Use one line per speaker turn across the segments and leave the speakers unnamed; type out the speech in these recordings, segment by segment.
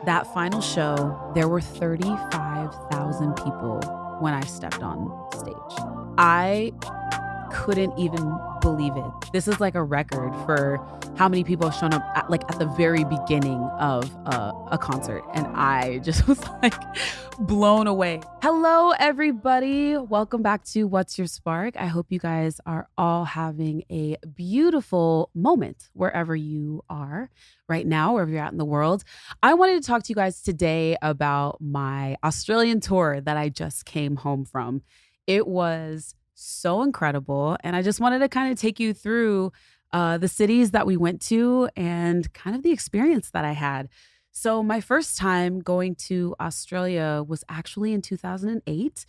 That final show, there were 35,000 people when I stepped on stage. I couldn't even believe it. This is like a record for how many people have shown up at the very beginning of a concert, and I just was like blown away. Hello, everybody. Welcome back to What's Your Spark? I hope you guys are all having a beautiful moment wherever you are right now, wherever you're at in the world. I wanted to talk to you guys today about my Australian tour that I just came home from. It was so incredible. And I just wanted to kind of take you through the cities that we went to and kind of the experience that I had. So, my first time going to Australia was actually in 2008.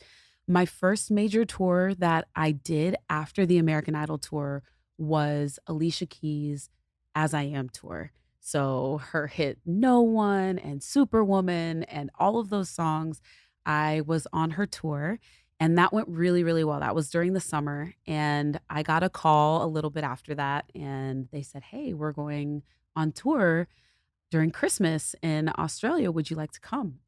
My first major tour that I did after the American Idol tour was Alicia Keys' As I Am tour. So, her hit No One and Superwoman and all of those songs, I was on her tour. And that went really, really well. That was during the summer. And I got a call a little bit after that. And they said, "Hey, we're going on tour during Christmas in Australia. Would you like to come?"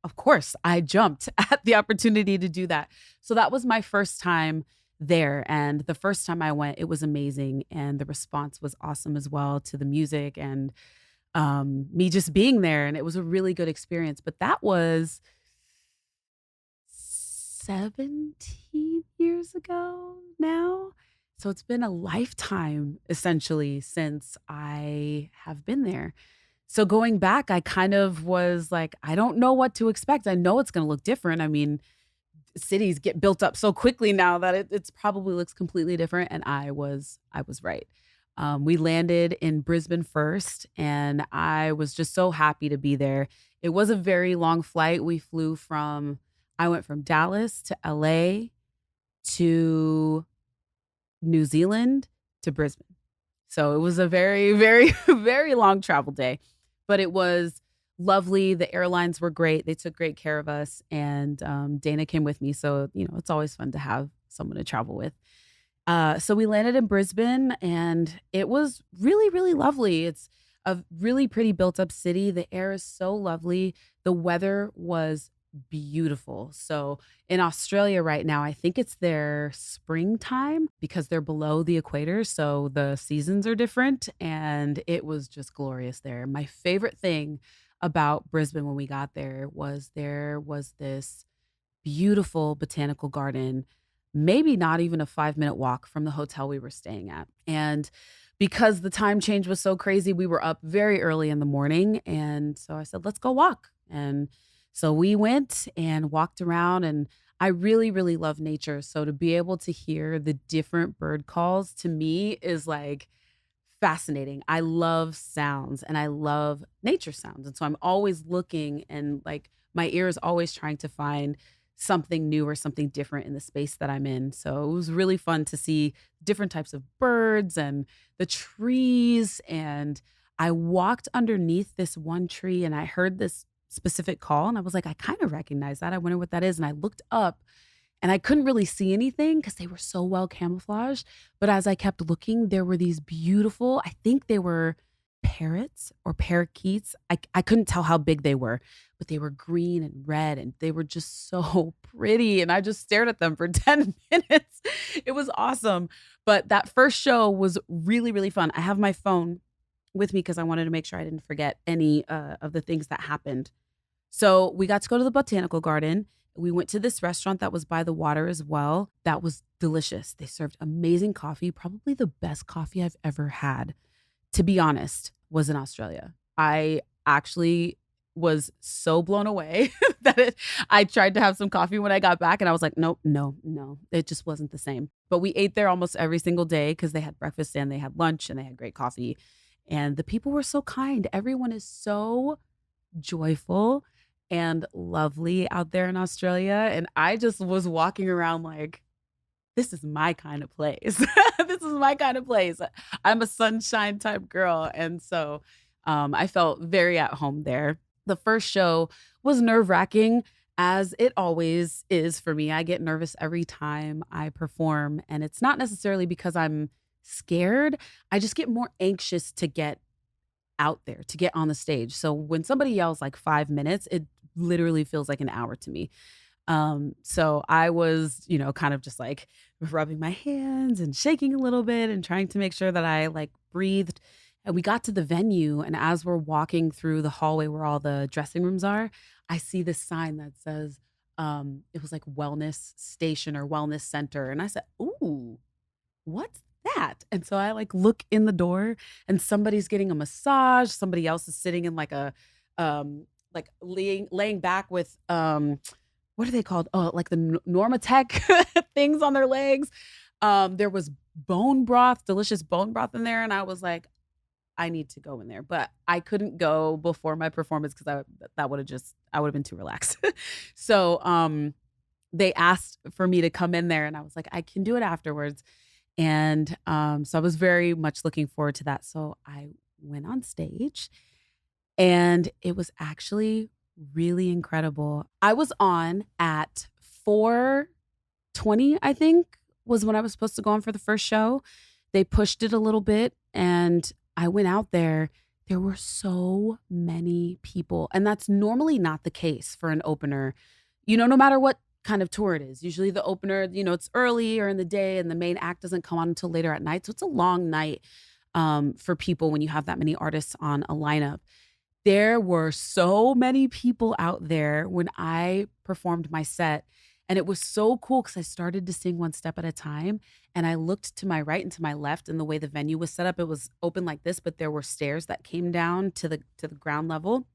Of course, I jumped at the opportunity to do that. So that was my first time there. And the first time I went, it was amazing. And the response was awesome as well to the music and me just being there. And it was a really good experience. But that was 17 years ago now. So it's been a lifetime essentially since I have been there. So going back, I kind of was like, I don't know what to expect. I know it's going to look different. I mean, cities get built up so quickly now that it's probably looks completely different. And I was right. We landed in Brisbane first, and I was just so happy to be there. It was a very long flight. I went from Dallas to LA to New Zealand to Brisbane. So it was a very, very, very long travel day, but it was lovely. The airlines were great. They took great care of us, and Dana came with me. So, it's always fun to have someone to travel with. So we landed in Brisbane, and it was really, really lovely. It's a really pretty built up city. The air is so lovely. The weather was beautiful. So in Australia right now, I think it's their springtime because they're below the equator. So the seasons are different, and it was just glorious there. My favorite thing about Brisbane when we got there was this beautiful botanical garden, maybe not even a 5-minute walk from the hotel we were staying at. And because the time change was so crazy, we were up very early in the morning. And so I said, let's go walk. And so we went and walked around, and I really, really love nature. So to be able to hear the different bird calls to me is like fascinating. I love sounds and I love nature sounds. And so I'm always looking, and like my ear is always trying to find something new or something different in the space that I'm in. So it was really fun to see different types of birds and the trees. And I walked underneath this one tree, and I heard this specific call, and I was like, I kind of recognize that. I wonder what that is. And I looked up, and I couldn't really see anything because they were so well camouflaged. But as I kept looking, there were these beautiful, I think they were parrots or parakeets. I couldn't tell how big they were, but they were green and red, and they were just so pretty. And I just stared at them for 10 minutes. It was awesome. But that first show was really, really fun. I have my phone with me because I wanted to make sure I didn't forget any of the things that happened. So we got to go to the botanical garden. We went to this restaurant that was by the water as well. That was delicious. They served amazing coffee, probably the best coffee I've ever had, to be honest, was in Australia. I actually was so blown away I tried to have some coffee when I got back, and I was like, nope, no, no, it just wasn't the same. But we ate there almost every single day because they had breakfast and they had lunch and they had great coffee. And the people were so kind. Everyone is so joyful and lovely out there in Australia. And I just was walking around like, this is my kind of place. This is my kind of place. I'm a sunshine type girl. And so I felt very at home there. The first show was nerve wracking, as it always is for me. I get nervous every time I perform. And it's not necessarily because I'm scared. I just get more anxious to get out there to get on the stage. So when somebody yells like 5 minutes, it literally feels like an hour to me. So I was, kind of just like rubbing my hands and shaking a little bit and trying to make sure that I like breathed. And we got to the venue, and as we're walking through the hallway where all the dressing rooms are, I see this sign that says, it was like wellness station or wellness center. And I said, "Ooh, what's that?" And so I like look in the door and somebody's getting a massage, somebody else is sitting in like a like laying back with what are they called? Oh, like the Normatec things on their legs. There was bone broth, delicious bone broth in there, and I was like, I need to go in there, but I couldn't go before my performance because that would have just I would have been too relaxed. So they asked for me to come in there, and I was like, I can do it afterwards. And so I was very much looking forward to that. So I went on stage, and it was actually really incredible. I was on at 4:20, I think, was when I was supposed to go on for the first show. They pushed it a little bit, and I went out there. There were so many people, and that's normally not the case for an opener, no matter what kind of tour it is. Usually the opener, it's early or in the day, and the main act doesn't come on until later at night. So it's a long night for people when you have that many artists on a lineup. There were so many people out there when I performed my set, and it was so cool because I started to sing one step at a time, and I looked to my right and to my left, and the way the venue was set up, it was open like this, but there were stairs that came down to the ground level.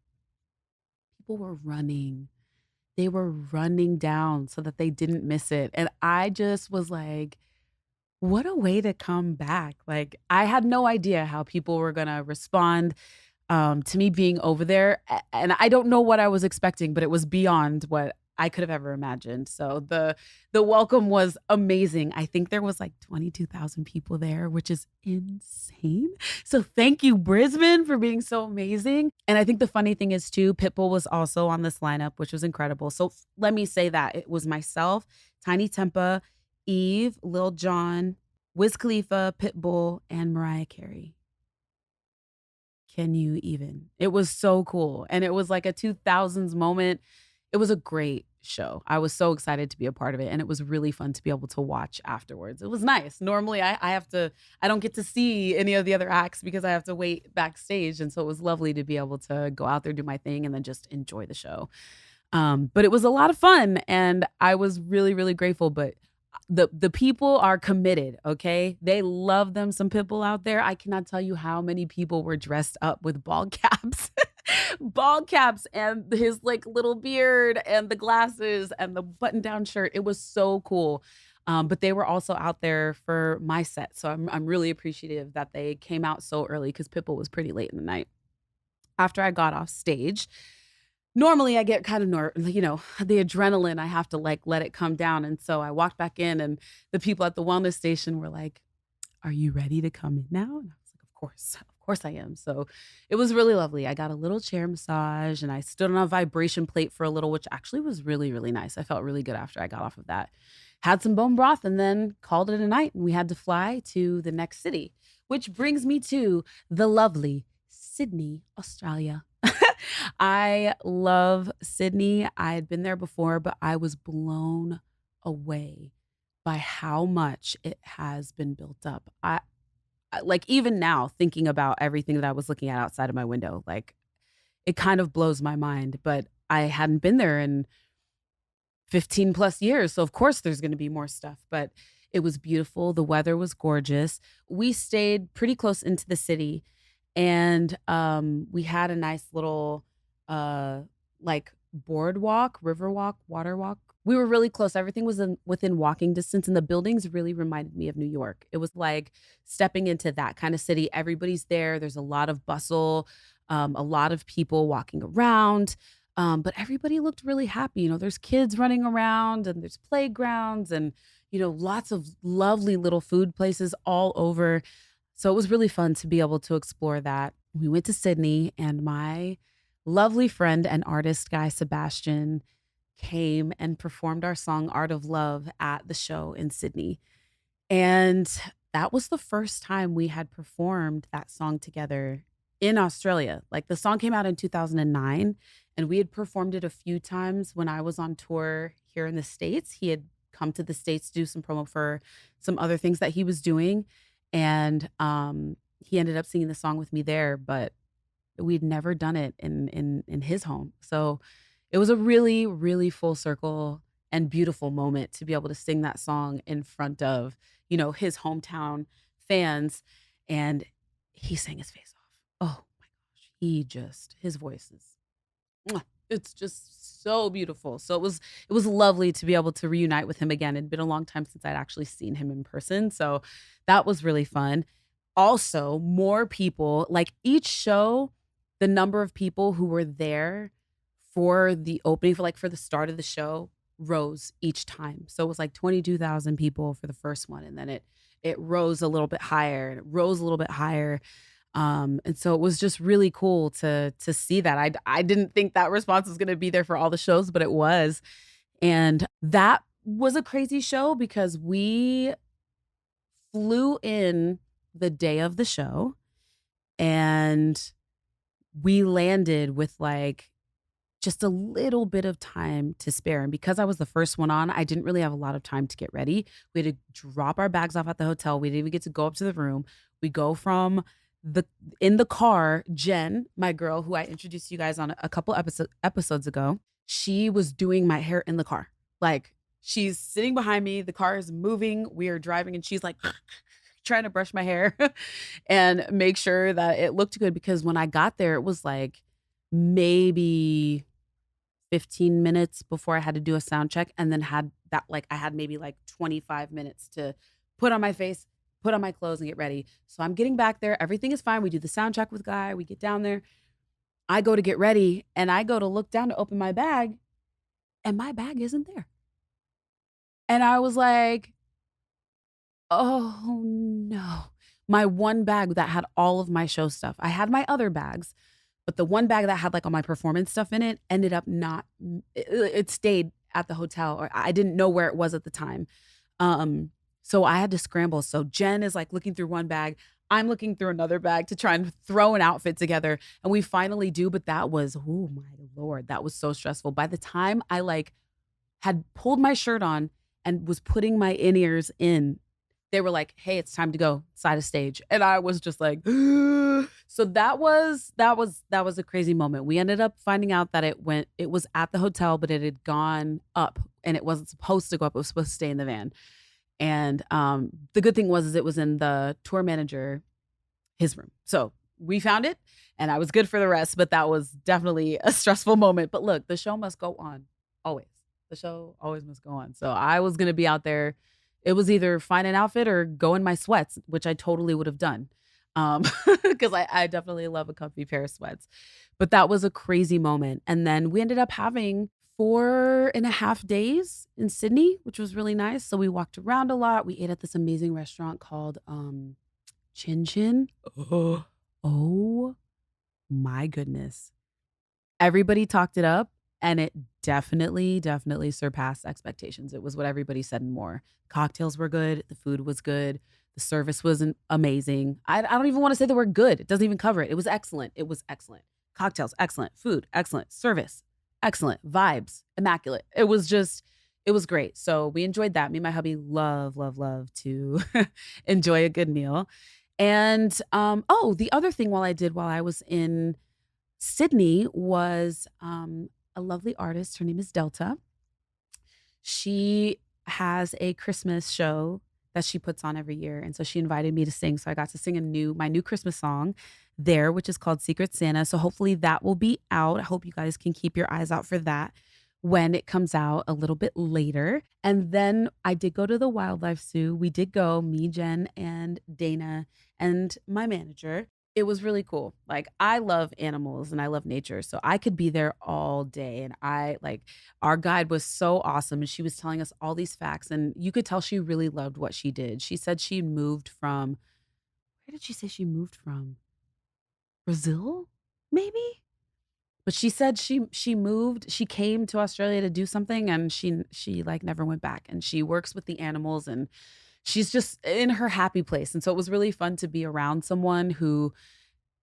People were running. They were running down so that they didn't miss it, and I just was like, "What a way to come back." Like, I had no idea how people were gonna respond to me being over there, and I don't know what I was expecting, but it was beyond what I could have ever imagined. So the welcome was amazing. I think there was like 22,000 people there, which is insane. So thank you, Brisbane, for being so amazing. And I think the funny thing is too, Pitbull was also on this lineup, which was incredible. So let me say that it was myself, Tiny Tempa, Eve, Lil Jon, Wiz Khalifa, Pitbull, and Mariah Carey. Can you even? It was so cool, and it was like a 2000s moment. It was a great show. I was so excited to be a part of it, and it was really fun to be able to watch afterwards. It was nice. Normally, I don't get to see any of the other acts because I have to wait backstage, and so it was lovely to be able to go out there, do my thing, and then just enjoy the show. But it was a lot of fun, and I was really, really grateful, but the people are committed, okay? They love them some Pitbull out there. I cannot tell you how many people were dressed up with ball caps. Ball caps and his, like, little beard and the glasses and the button-down shirt. It was so cool. But they were also out there for my set, so I'm really appreciative that they came out so early because Pitbull was pretty late in the night. After I got off stage, normally I get kind of the adrenaline, I have to, like, let it come down, and so I walked back in, and the people at the wellness station were like, "Are you ready to come in now?" And I was like, Of course I am." So, it was really lovely. I got a little chair massage, and I stood on a vibration plate for a little, which actually was really, really nice. I felt really good after I got off of that. Had some bone broth and then called it a night, and we had to fly to the next city, which brings me to the lovely Sydney, Australia. I love Sydney. I had been there before, but I was blown away by how much it has been built up. Like, even now, thinking about everything that I was looking at outside of my window, like, it kind of blows my mind, but I hadn't been there in 15 plus years. So, of course, there's going to be more stuff, but it was beautiful. The weather was gorgeous. We stayed pretty close into the city, and we had a nice little uh like boardwalk, river walk, water walk. We were really close. Everything was within walking distance, and the buildings really reminded me of New York. It was like stepping into that kind of city. Everybody's there. There's a lot of bustle, a lot of people walking around. But everybody looked really happy. There's kids running around, and there's playgrounds, and lots of lovely little food places all over. So it was really fun to be able to explore that. We went to Sydney, and my lovely friend and artist, Guy Sebastian, came and performed our song Art of Love at the show in Sydney. And that was the first time we had performed that song together in Australia. Like, the song came out in 2009, and we had performed it a few times when I was on tour here in the States. He had come to the States to do some promo for some other things that he was doing, and, he ended up singing the song with me there, but we'd never done it in his home. So, it was a really, really full circle and beautiful moment to be able to sing that song in front of, his hometown fans, and he sang his face off. Oh my gosh, his voice is mwah, it's just so beautiful. So it was lovely to be able to reunite with him again. It'd been a long time since I'd actually seen him in person, so that was really fun. Also, more people like, each show, the number of people who were there for the opening, for the start of the show, rose each time. So it was like 22,000 people for the first one, and then it rose a little bit higher, and it rose a little bit higher. And so it was just really cool to see that. I didn't think that response was gonna be there for all the shows, but it was. And that was a crazy show because we flew in the day of the show, and we landed with, like, just a little bit of time to spare, and because I was the first one on, I didn't really have a lot of time to get ready. We had to drop our bags off at the hotel. We didn't even get to go up to the room. We go from the in the car. Jen, my girl, who I introduced you guys on a couple episodes ago, she was doing my hair in the car. Like, she's sitting behind me, the car is moving, we are driving, and she's like trying to brush my hair and make sure that it looked good, because when I got there, it was like maybe 15 minutes before I had to do a sound check, and then I had maybe like 25 minutes to put on my face, put on my clothes, and get ready. So I'm getting back there. Everything is fine. We do the sound check with Guy. We get down there. I go to get ready, and I go to look down to open my bag, and my bag isn't there. And I was like, oh no. My one bag that had all of my show stuff. I had my other bags, but the one bag that had, like, all my performance stuff in it ended up not it stayed at the hotel, or I didn't know where it was at the time. So I had to scramble. So Jen is, like, looking through one bag, I'm looking through another bag to try and throw an outfit together, and we finally do, but that was, oh my lord, that was so stressful. By the time I, like, had pulled my shirt on and was putting my in-ears in, they were like, "Hey, it's time to go side of stage." And I was just like, so that was a crazy moment. We ended up finding out that it was at the hotel, but it had gone up, and it wasn't supposed to go up. It was supposed to stay in the van. And the good thing was is it was in the tour manager, his room. So we found it, and I was good for the rest, but that was definitely a stressful moment. But look, the show must go on always. The show always must go on. So I was gonna be out there. It was either find an outfit or go in my sweats, which I totally would have done. Because I definitely love a comfy pair of sweats. But that was a crazy moment. And then we ended up having 4.5 days in Sydney, which was really nice. So we walked around a lot. We ate at this amazing restaurant called Chin Chin. Oh, oh my goodness. Everybody talked it up, and it definitely, definitely surpassed expectations. It was what everybody said and more. Cocktails were good, the food was good, the service was amazing. I don't even wanna say the word good, it doesn't even cover it. It was excellent, it was excellent. Cocktails, excellent. Food, excellent. Service, excellent. Vibes, immaculate. It was great. So we enjoyed that. Me and my hubby love, love, love to enjoy a good meal. And, the other thing while I was in Sydney was, a lovely artist. Her name is Delta. She has a Christmas show that she puts on every year, and so she invited me to sing, so I got to sing my new Christmas song there, which is called Secret Santa, so hopefully that will be out. I hope you guys can keep your eyes out for that when it comes out a little bit later. And then I did go to the wildlife zoo. We did go, me, Jen, and Dana, and my manager. It was really cool. Like, I love animals and I love nature, so I could be there all day, and our guide was so awesome, and she was telling us all these facts, and you could tell she really loved what she did. She said she moved from where did she say she moved from? Brazil? Maybe? But she said she came to Australia to do something, and she, like, never went back, and she works with the animals, and she's just in her happy place, and so it was really fun to be around someone who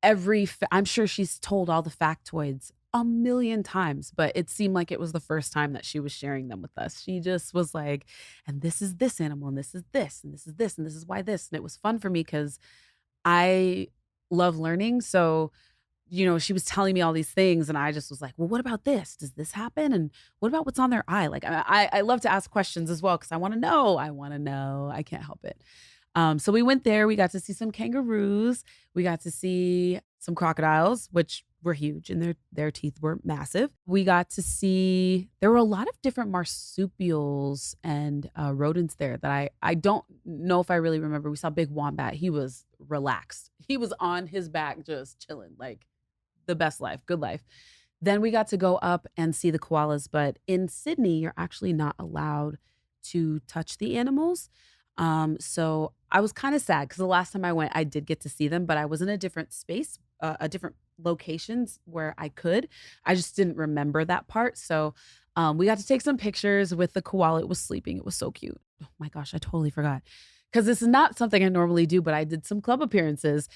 I'm sure she's told all the factoids a million times, but it seemed like it was the first time that she was sharing them with us. She just was like, "And this is this animal, and this is this, and this is this, and this is why this." And it was fun for me because I love learning. So, she was telling me all these things, and I just was like, "Well, what about this? Does this happen? And what about what's on their eye?" Like, I love to ask questions as well because I want to know. I want to know. I can't help it. So we went there. We got to see some kangaroos. We got to see some crocodiles, which were huge, and their teeth were massive. We got to see there were a lot of different marsupials and rodents there that I don't know if I really remember. We saw big wombat. He was relaxed. He was on his back, just chilling, like the best life, good life. Then we got to go up and see the koalas, but in Sydney, you're actually not allowed to touch the animals. So I was kind of sad because the last time I went, I did get to see them, but I was in a different space, a different locations where I could. I just didn't remember that part. So we got to take some pictures with the koala. It was sleeping. It was so cute. Oh my gosh, I totally forgot. Because this is not something I normally do, but I did some club appearances.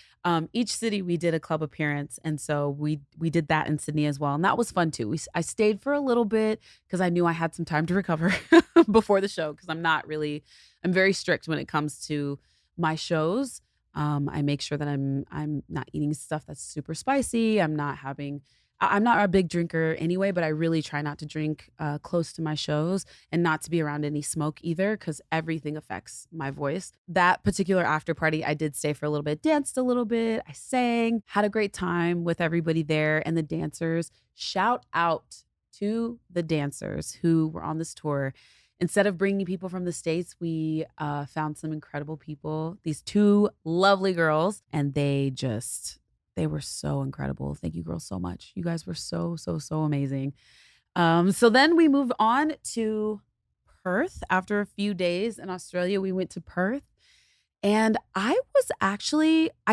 Each city we did a club appearance, and so we did that in Sydney as well, and that was fun too. I stayed for a little bit because I knew I had some time to recover before the show. Because I'm very strict when it comes to my shows. I make sure that I'm not eating stuff that's super spicy. I'm not a big drinker anyway, but I really try not to drink close to my shows and not to be around any smoke either because everything affects my voice. That particular after party, I did stay for a little bit, danced a little bit, I sang, had a great time with everybody there and the dancers. Shout out to the dancers who were on this tour. Instead of bringing people from the States, we found some incredible people, these two lovely girls, and they were so incredible. Thank you girls so much. You guys were so, so, so amazing. So then we moved on to Perth. After a few days in Australia, we went to Perth. And I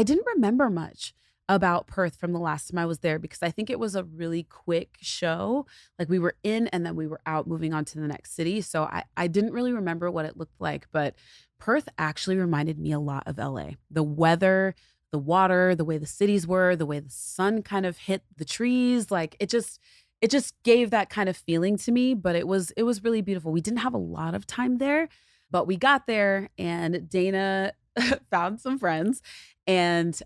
didn't remember much about Perth from the last time I was there because I think it was a really quick show. Like we were in and then we were out moving on to the next city. So I didn't really remember what it looked like, but Perth actually reminded me a lot of LA. The weather, the water, the way the cities were, the way the sun kind of hit the trees, like it just gave that kind of feeling to me, but it was really beautiful. We didn't have a lot of time there, but we got there and Dana found some friends and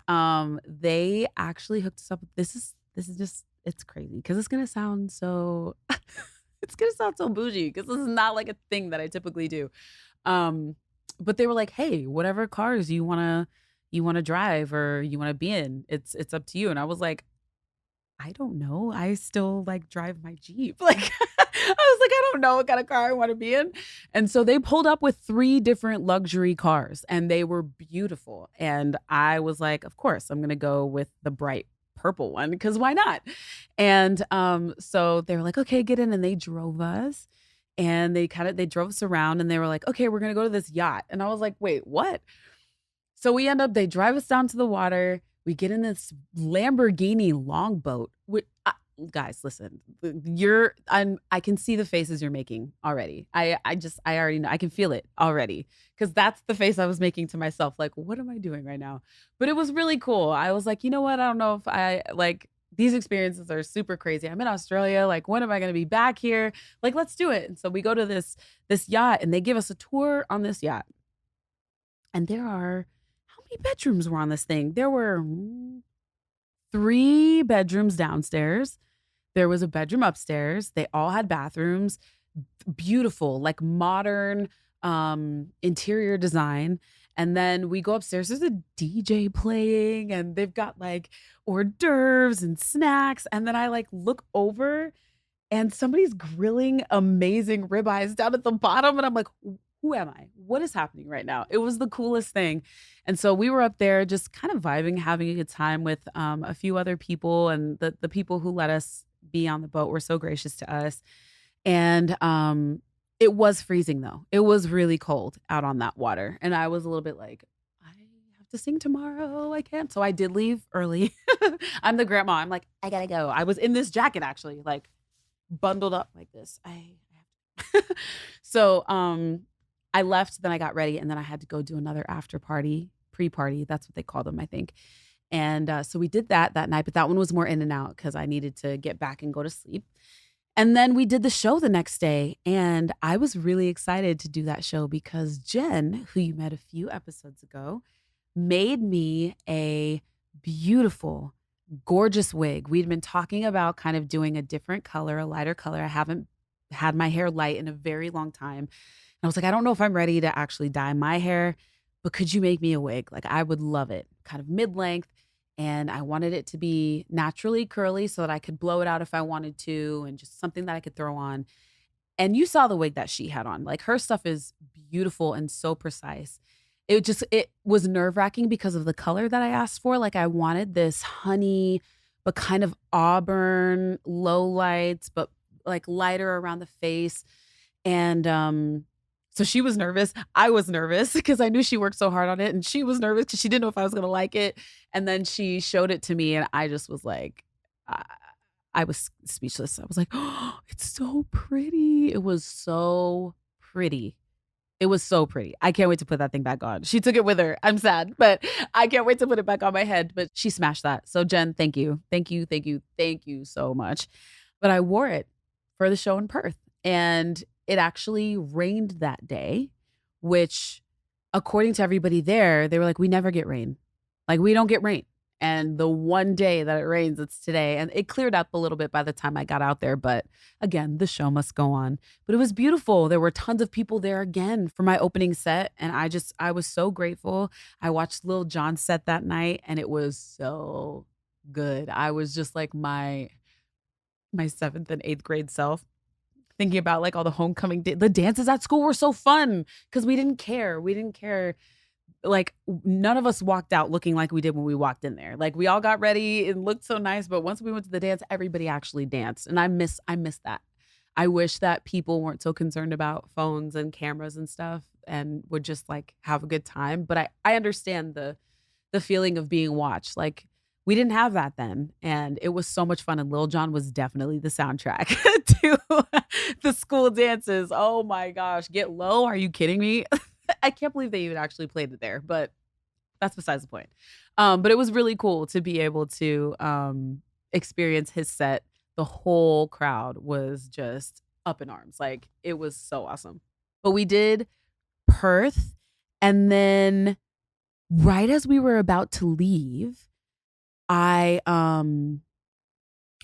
they actually hooked us up. This is just it's crazy because it's gonna sound so it's gonna sound so bougie because this is not like a thing that I typically do. Um, but they were like, "Hey, whatever cars you wanna drive or you wanna be in, it's up to you." And I was like, "I don't know. I still, like, drive my Jeep." Like, I was like, "I don't know what kind of car I wanna be in." And so they pulled up with 3 different luxury cars, and they were beautiful. And I was like, "Of course, I'm gonna go with the bright purple one because why not?" And, so they were like, "Okay, get in." And they drove us, and they drove us around, and they were like, "Okay, we're gonna go to this yacht." And I was like, "Wait, what?" So they drive us down to the water. We get in this Lamborghini longboat. Guys, listen, I can see the faces you're making already. I already know. I can feel it already because that's the face I was making to myself. Like, what am I doing right now? But it was really cool. I was like, you know what? I don't know if I like these experiences are super crazy. I'm in Australia. Like, when am I going to be back here? Like, let's do it. And so we go to this yacht, and they give us a tour on this yacht. And how many bedrooms were on this thing? There were 3 bedrooms downstairs. There was a bedroom upstairs. They all had bathrooms, beautiful, like modern interior design. And then we go upstairs. There's a DJ playing, and they've got like hors d'oeuvres and snacks. And then I like look over and somebody's grilling amazing ribeyes down at the bottom, and I'm like, Who am I? What is happening right now?" It was the coolest thing, and so we were up there just kind of vibing, having a good time with, a few other people, and the people who let us be on the boat were so gracious to us, and, it was freezing, though. It was really cold out on that water, and I was a little bit like, "I have to sing tomorrow, I can't." So I did leave early. I'm the grandma, I'm like, "I gotta go." I was in this jacket actually, like bundled up like this. I have to. So, I left, then I got ready, and then I had to go do another after party, pre-party, that's what they call them, I think. And so we did that that night, but that one was more in and out because I needed to get back and go to sleep. And then we did the show the next day, and I was really excited to do that show because Jen, who you met a few episodes ago, made me a beautiful, gorgeous wig. We'd been talking about kind of doing a different color, a lighter color. I haven't had my hair light in a very long time. And I was like, I don't know if I'm ready to actually dye my hair, but could you make me a wig? Like, I would love it, kind of mid length. And I wanted it to be naturally curly so that I could blow it out if I wanted to, and just something that I could throw on. And you saw the wig that she had on. Like, her stuff is beautiful and so precise. It was nerve-wracking because of the color that I asked for. Like, I wanted this honey, but kind of auburn, low lights, but like lighter around the face. And so she was nervous. I was nervous because I knew she worked so hard on it. And she was nervous because she didn't know if I was gonna like it. And then she showed it to me, and I just was like, I, I was speechless. I was like, oh, it's so pretty. It was so pretty. It was so pretty. I can't wait to put that thing back on. She took it with her. I'm sad, but I can't wait to put it back on my head. But she smashed that. So Jen, thank you. Thank you. Thank you. Thank you so much. But I wore it for the show in Perth, and it actually rained that day, which according to everybody there, they were like, we never get rain. Like, we don't get rain. And the one day that it rains, it's today. And it cleared up a little bit by the time I got out there. But again, the show must go on. But it was beautiful. There were tons of people there again for my opening set. And I was so grateful. I watched Lil Jon set that night, and it was so good. I was just like my seventh and eighth grade self, thinking about like all the homecoming, the dances at school were so fun because we didn't care. We didn't care. Like, none of us walked out looking like we did when we walked in there. Like, we all got ready and looked so nice, but once we went to the dance, everybody actually danced. And I miss that. I wish that people weren't so concerned about phones and cameras and stuff and would just like have a good time. But I understand the feeling of being watched. Like, we didn't have that then. And it was so much fun. And Lil Jon was definitely the soundtrack to the school dances. Oh my gosh. Get Low. Are you kidding me? I can't believe they even actually played it there, but that's besides the point. But it was really cool to be able to experience his set. The whole crowd was just up in arms. Like, it was so awesome. But we did Perth, and then right as we were about to leave, I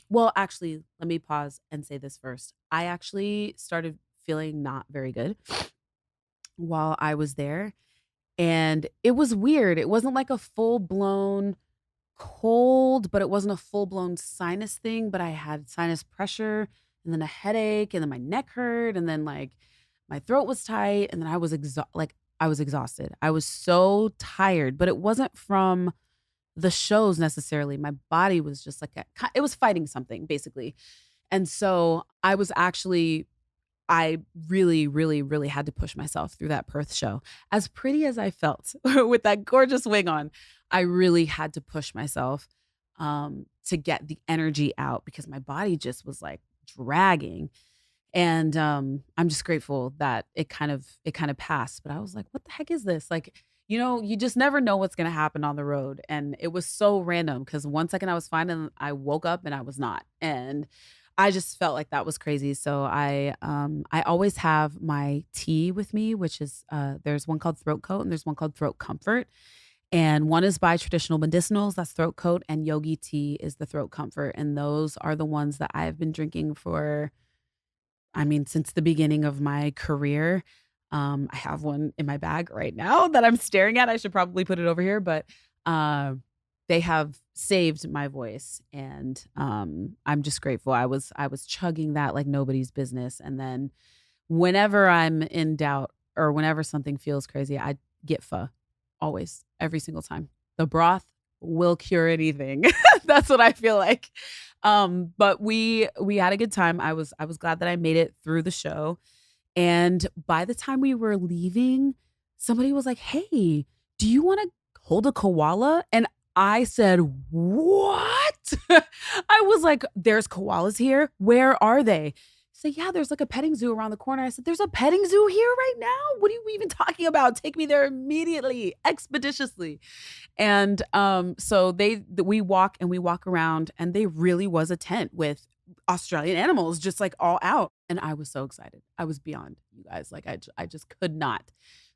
well, actually, let me pause and say this first. I actually started feeling not very good while I was there. And it was weird. It wasn't like a full-blown cold, but it wasn't a full-blown sinus thing, but I had sinus pressure and then a headache and then my neck hurt and then like my throat was tight and then I was exhausted. I was so tired, but it wasn't from the shows necessarily. My body was just like it was fighting something basically. And so I really, really, really had to push myself through that Perth show. As pretty as I felt with that gorgeous wig on, I really had to push myself to get the energy out because my body just was like dragging. And I'm just grateful that it kind of passed. But I was like, what the heck is this? Like, you just never know what's gonna happen on the road. And it was so random because one second I was fine and I woke up and I was not. And I just felt like that was crazy. So I always have my tea with me, which is there's one called Throat Coat and there's one called Throat Comfort. And one is by Traditional Medicinals, that's Throat Coat, and Yogi Tea is the Throat Comfort. And those are the ones that I have been drinking for, I mean, since the beginning of my career. I have one in my bag right now that I'm staring at. I should probably put it over here, but uh, they have saved my voice, and I'm just grateful. I was chugging that like nobody's business, and then whenever I'm in doubt or whenever something feels crazy, I get pho always, every single time. The broth will cure anything. That's what I feel like. But we had a good time. I was glad that I made it through the show. And by the time we were leaving, somebody was like, "Hey, do you want to hold a koala?" And I said, "What?" I was like, "There's koalas here? Where are they?" So yeah, there's like a petting zoo around the corner. I said, "There's a petting zoo here right now? What are you even talking about? Take me there immediately, expeditiously." And so we walk and we walk around, and they really was a tent with Australian animals just like all out. And I was so excited. I was beyond you guys. Like I just could not.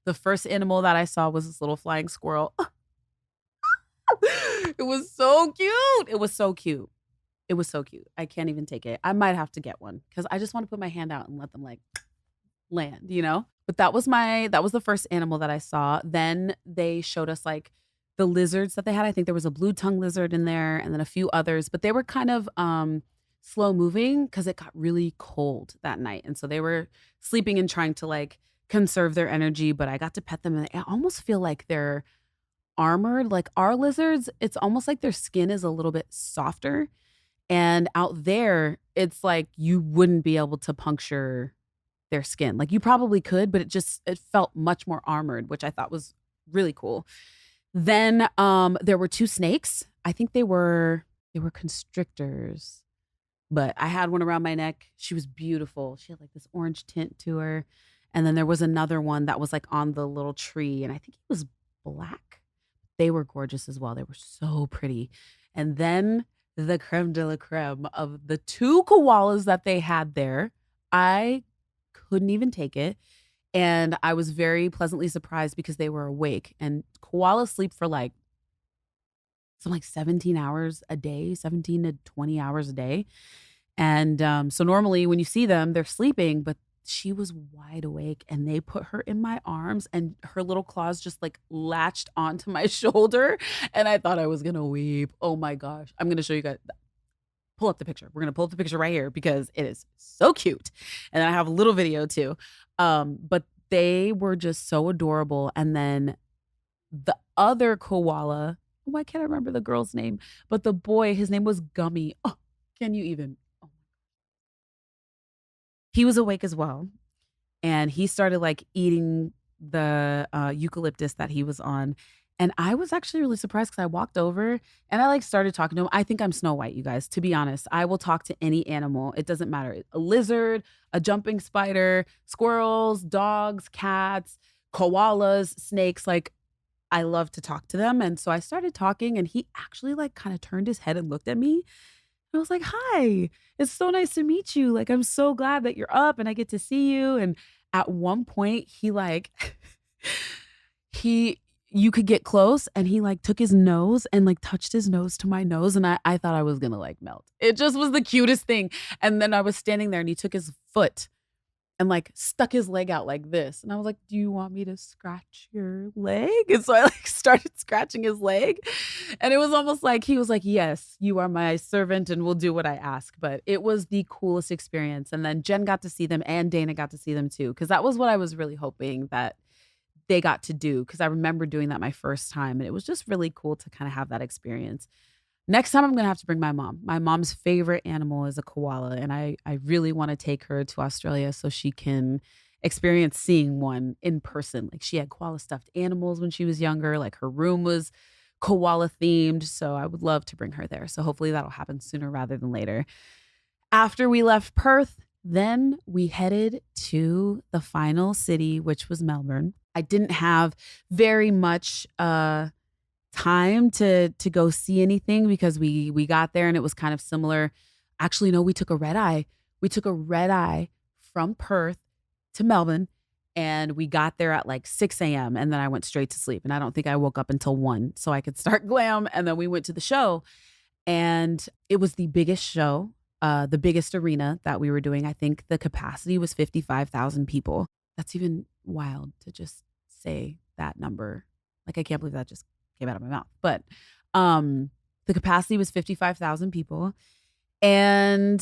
The first animal that I saw was this little flying squirrel. It was so cute. It was so cute. It was so cute. I can't even take it. I might have to get one because I just want to put my hand out and let them like land, you know? But that was the first animal that I saw. Then they showed us like the lizards that they had. I think there was a blue tongue lizard in there and then a few others, but they were kind of slow moving because it got really cold that night. And so they were sleeping and trying to like conserve their energy, but I got to pet them and I almost feel like they're armored. Like our lizards, it's almost like their skin is a little bit softer. And out there, it's like you wouldn't be able to puncture their skin. Like, you probably could, but it felt much more armored, which I thought was really cool. Then, there were 2 snakes. I think they were constrictors, but I had one around my neck. She was beautiful. She had, like, this orange tint to her, and then there was another one that was, like, on the little tree, and I think he was black. They were gorgeous as well. They were so pretty. And then the creme de la creme of the 2 koalas that they had there, I couldn't even take it. And I was very pleasantly surprised because they were awake. And koalas sleep for like 17 hours a day, 17 to 20 hours a day. And so normally when you see them, they're sleeping, but she was wide awake and they put her in my arms and her little claws just like latched onto my shoulder. And I thought I was gonna weep. Oh my gosh. I'm gonna show you guys. Pull up the picture. We're gonna pull up the picture right here because it is so cute. And then I have a little video too. But they were just so adorable. And then the other koala, why can't I remember the girl's name? But the boy, his name was Gummy. Oh, can you even? Oh. He was awake as well. And he started like eating the eucalyptus that he was on. And I was actually really surprised because I walked over and I like started talking to him. I think I'm Snow White, you guys. To be honest, I will talk to any animal. It doesn't matter. A lizard, a jumping spider, squirrels, dogs, cats, koalas, snakes. Like I love to talk to them. And so I started talking and he actually like kind of turned his head and looked at me. I was like, "Hi, it's so nice to meet you. Like, I'm so glad that you're up and I get to see you." And at one point, he like, he, you could get close and he like took his nose and like touched his nose to my nose. And I thought I was gonna like melt. It just was the cutest thing. And then I was standing there and he took his foot and like stuck his leg out like this. And I was like, "Do you want me to scratch your leg?" And so I like started scratching his leg. And it was almost like he was like, "Yes, you are my servant and will do what I ask." But it was the coolest experience. And then Jen got to see them and Dana got to see them too. Cause that was what I was really hoping that they got to do. Cause I remember doing that my first time. And it was just really cool to kind of have that experience. Next time I'm gonna have to bring my mom. My mom's favorite animal is a koala, and I really wanna take her to Australia so she can experience seeing one in person. Like, she had koala stuffed animals when she was younger, like, her room was koala themed, so I would love to bring her there. So hopefully that'll happen sooner rather than later. After we left Perth, then we headed to the final city, which was Melbourne. I didn't have very much, time to go see anything because we got there and it was kind of similar. Actually, no, we took a red eye. We took a red eye from Perth to Melbourne and we got there at like 6 a.m. and then I went straight to sleep. And I don't think I woke up until 1 so I could start glam. And then we went to the show and it was the biggest show, the biggest arena that we were doing. I think the capacity was 55,000 people. That's even wild to just say that number. Like, I can't believe that just came out of my mouth. But the capacity was 55,000 people. And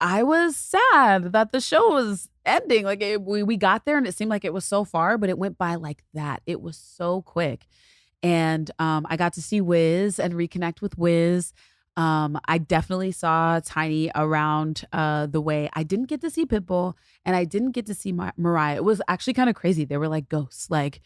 I was sad that the show was ending. Like, we got there and it seemed like it was so far, but it went by like that. It was so quick. And I got to see Wiz and reconnect with Wiz. I definitely saw Tiny around the way. I didn't get to see Pitbull and I didn't get to see Mariah. It was actually kind of crazy. They were like ghosts. Like,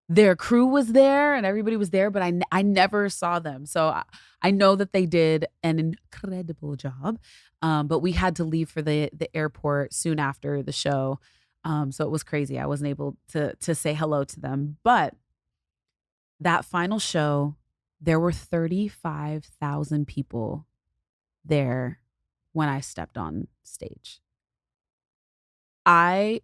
their crew was there and everybody was there, but I never saw them. So I know that they did an incredible job, but we had to leave for the airport soon after the show, so it was crazy. I wasn't able to say hello to them, but that final show, there were 35,000 people there when I stepped on stage. I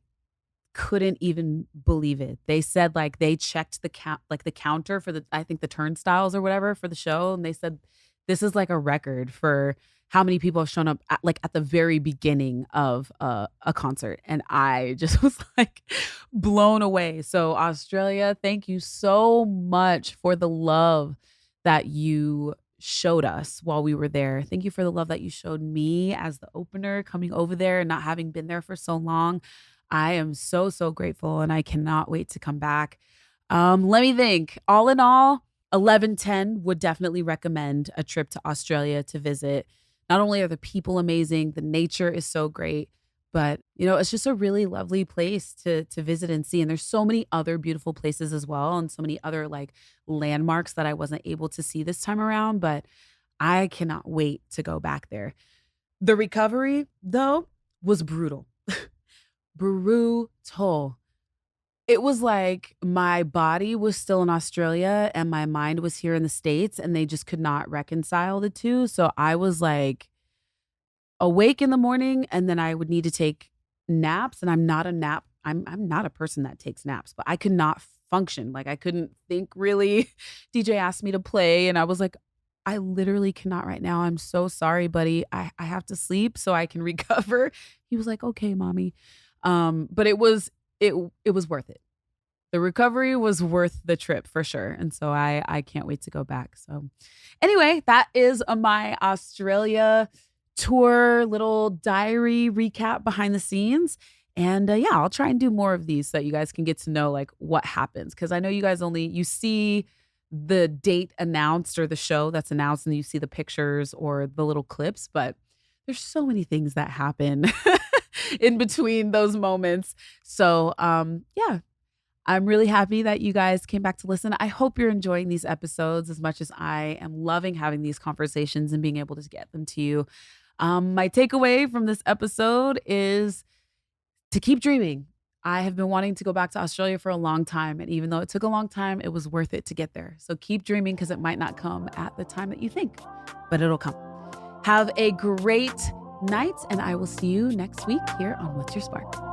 couldn't even believe it. They said, like, they checked the counter for the I think the turnstiles or whatever for the show, and they said, "This is, like, a record for how many people have shown up at, like, at the very beginning of a concert," and I just was, like, blown away. So, Australia, thank you so much for the love that you showed us while we were there. Thank you for the love that you showed me as the opener coming over there and not having been there for so long. I am so, so grateful, and I cannot wait to come back. Let me think. All in all, 11, 10 would definitely recommend a trip to Australia to visit. Not only are the people amazing, the nature is so great, but it's just a really lovely place to visit and see. And there's so many other beautiful places as well, and so many other like landmarks that I wasn't able to see this time around. But I cannot wait to go back there. The recovery, though, was brutal. Brutal. It was like my body was still in Australia and my mind was here in the States, and they just could not reconcile the two. So I was like awake in the morning, and then I would need to take naps, and I'm not a person that takes naps, but I could not function. Like I couldn't think really. DJ asked me to play, and I was like, I literally cannot right now. I'm so sorry, buddy. I have to sleep so I can recover. He was like, "Okay, mommy." But it was worth it. The recovery was worth the trip for sure, and so I can't wait to go back. So, anyway, that is my Australia tour little diary recap behind the scenes. And yeah, I'll try and do more of these so that you guys can get to know like what happens, because I know you guys only you see the date announced or the show that's announced, and you see the pictures or the little clips, but there's so many things that happen in between those moments. So, yeah, I'm really happy that you guys came back to listen. I hope you're enjoying these episodes as much as I am loving having these conversations and being able to get them to you. My takeaway from this episode is to keep dreaming. I have been wanting to go back to Australia for a long time. And even though it took a long time, it was worth it to get there. So keep dreaming, because it might not come at the time that you think, but it'll come. Have a great night, and I will see you next week here on What's Your Spark?